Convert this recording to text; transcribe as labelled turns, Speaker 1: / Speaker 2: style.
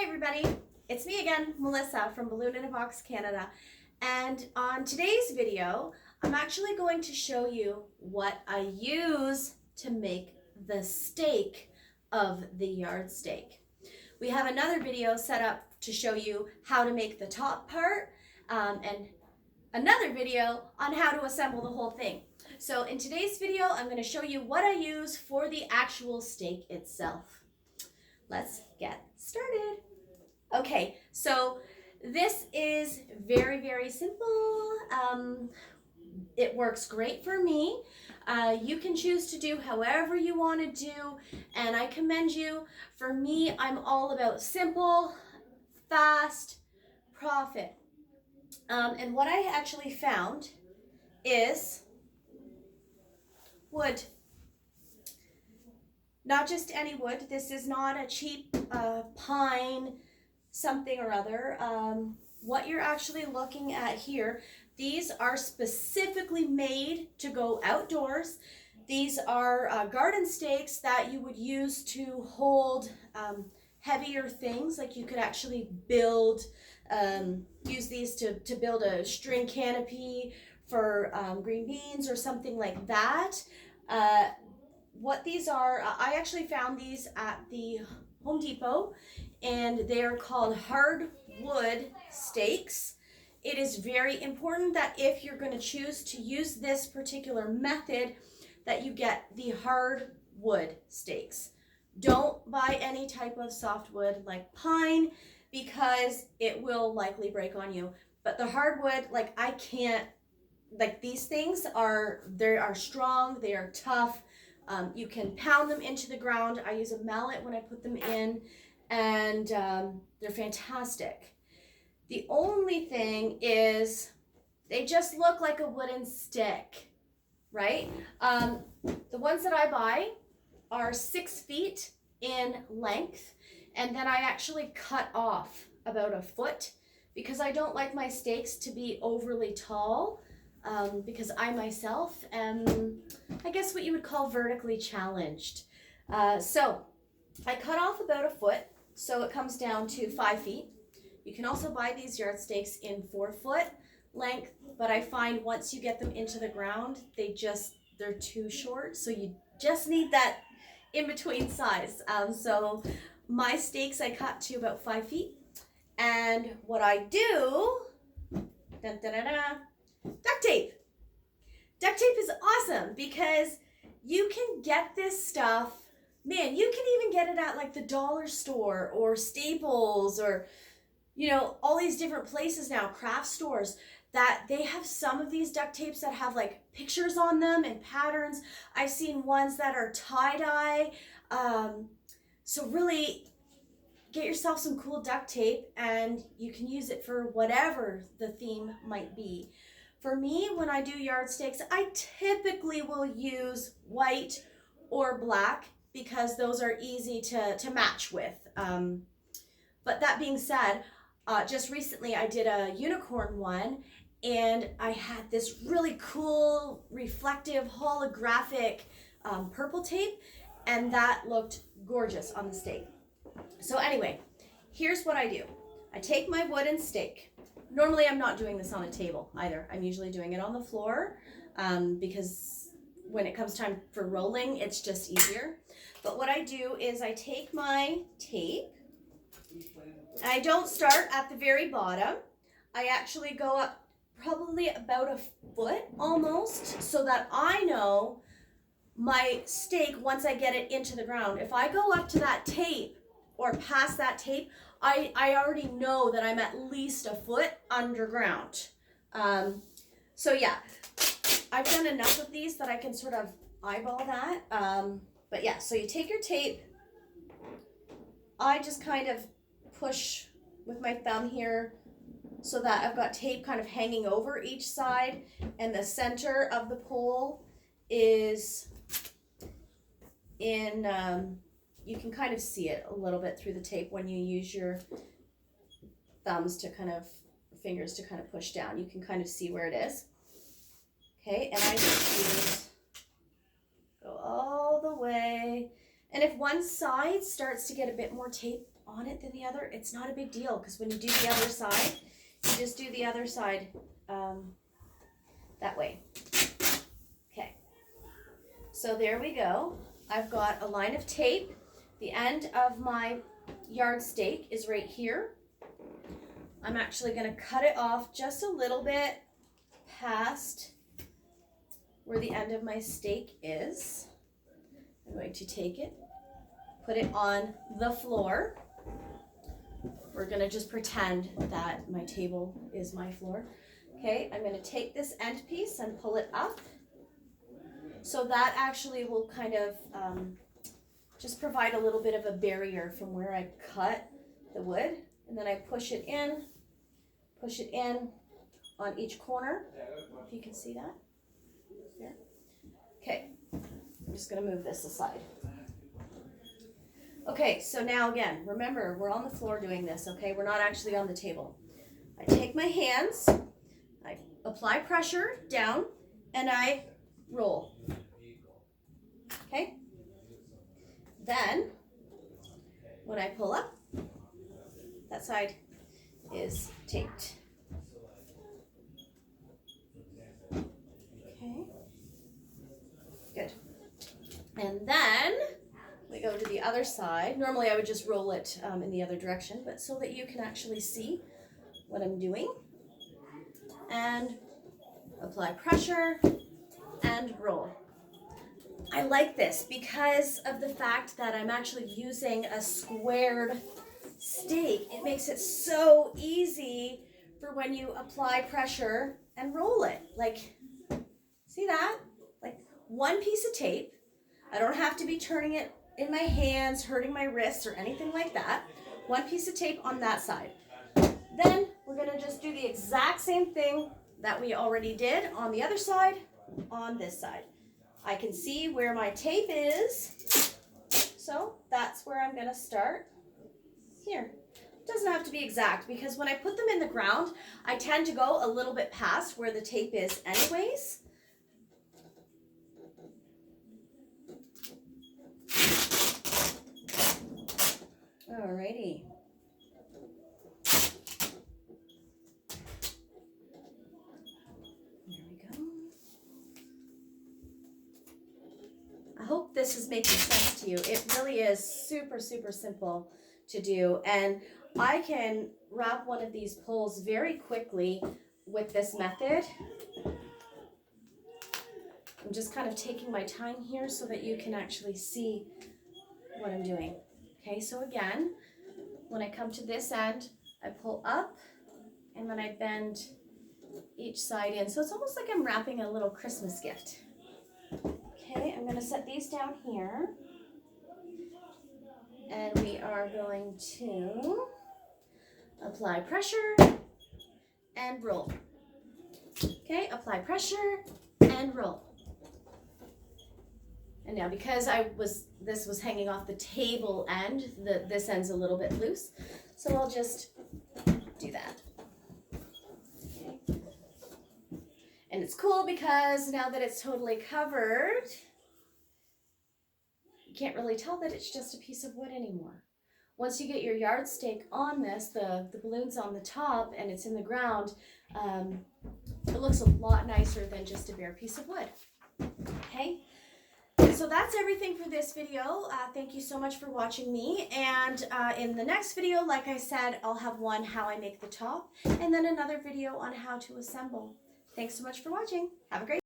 Speaker 1: Hi everybody, it's me again, Melissa from Balloon in a Box Canada, and on today's video I'm actually going to show you what I use to make the stake of the yard stake. We have another video set up to show you how to make the top part and another video on how to assemble the whole thing. So in today's video I'm going to show you what I use for the actual stake itself. Let's get started. Okay, so this is very simple. It works great for me. You can choose to do however you want to do, and I commend you. For me, I'm all about simple, fast, profit. And what I actually found is wood. Not just any wood. This is not a cheap pine something or other. What you're actually looking at here, these are specifically made to go outdoors. These are garden stakes that you would use to hold heavier things. Like you could actually build, use these to build a string canopy for green beans or something like that. What these are, I actually found these at the Home Depot, and they are called hardwood stakes. It is very important that if you're going to choose to use this particular method, that you get the hardwood stakes. Don't buy any type of softwood like pine, because it will likely break on you. But the hardwood, like I can't, like these things they are strong, they are tough. You can pound them into the ground. I use a mallet when I put them in, and they're fantastic. The only thing is they just look like a wooden stick, right? The ones that I buy are 6 feet in length, and then I actually cut off about a foot because I don't like my stakes to be overly tall. Because I myself am, I guess what you would call vertically challenged. So I cut off about a foot, so it comes down to 5 feet. You can also buy these yard stakes in 4 foot length, but I find once you get them into the ground, they're too short, so you just need that in between size. So my stakes I cut to about 5 feet, and what I do, duct tape. Duct tape is awesome because you can get this stuff, man, you can even get it at like the dollar store or Staples or, you know, all these different places now, craft stores, that they have some of these duct tapes that have like pictures on them and patterns. I've seen ones that are tie-dye. So really get yourself some cool duct tape and you can use it for whatever the theme might be. For me, when I do yard stakes, I typically will use white or black because those are easy to match with. But that being said, just recently I did a unicorn one, and I had this really cool reflective holographic purple tape, and that looked gorgeous on the stake. So anyway, here's what I do. I take my wooden stake. Normally I'm not doing this on a table either. I'm usually doing it on the floor because when it comes time for rolling, it's just easier. But what I do is I take my tape. I don't start at the very bottom. I actually go up probably about a foot almost, so that I know my stake, once I get it into the ground, if I go up to that tape or past that tape, I already know that I'm at least a foot underground. So yeah, I've done enough of these that I can sort of eyeball that. But yeah, so you take your tape. I just kind of push with my thumb here so that I've got tape kind of hanging over each side, and the center of the pole is in, you can kind of see it a little bit through the tape when you use your fingers to kind of push down. You can kind of see where it is. Okay, and I just go all the way. And if one side starts to get a bit more tape on it than the other, it's not a big deal, because when you do the other side, you just do the other side that way. Okay, so there we go. I've got a line of tape. The end of my yard stake is right here. I'm actually going to cut it off just a little bit past where the end of my stake is. I'm going to take it, put it on the floor. We're going to just pretend that my table is my floor. Okay, I'm going to take this end piece and pull it up. So that actually will kind of just provide a little bit of a barrier from where I cut the wood. And then I push it in on each corner, if you can see that. There. Okay, I'm just going to move this aside. Okay, so now again, remember, we're on the floor doing this, okay? We're not actually on the table. I take my hands, I apply pressure down, and I roll. Okay? Then, when I pull up, that side is taped. Okay? Good. And then we go to the other side. Normally I would just roll it in the other direction, but so that you can actually see what I'm doing. And apply pressure and roll. I like this because of the fact that I'm actually using a squared stake. It makes it so easy for when you apply pressure and roll it. Like, see that? Like one piece of tape. I don't have to be turning it in my hands, hurting my wrists or anything like that. One piece of tape on that side. Then we're going to just do the exact same thing that we already did on the other side, on this side. I can see where my tape is, so that's where I'm going to start here. It doesn't have to be exact, because when I put them in the ground, I tend to go a little bit past where the tape is anyways. Alrighty. There we go. I hope this is making sense to you. It really is super, super simple to do. And I can wrap one of these poles very quickly with this method. I'm just kind of taking my time here so that you can actually see what I'm doing. Okay, so again, when I come to this end, I pull up, and then I bend each side in. So it's almost like I'm wrapping a little Christmas gift. Okay, I'm going to set these down here. And we are going to apply pressure and roll. Okay, apply pressure and roll. And now, because this was hanging off the table end, this end's a little bit loose, so I'll just do that. Okay. And it's cool because now that it's totally covered, you can't really tell that it's just a piece of wood anymore. Once you get your yard stake on this, the balloon's on the top and it's in the ground, it looks a lot nicer than just a bare piece of wood. Okay? So that's everything for this video. Thank you so much for watching me. And in the next video, like I said, I'll have one how I make the top, and then another video on how to assemble. Thanks so much for watching. Have a great day.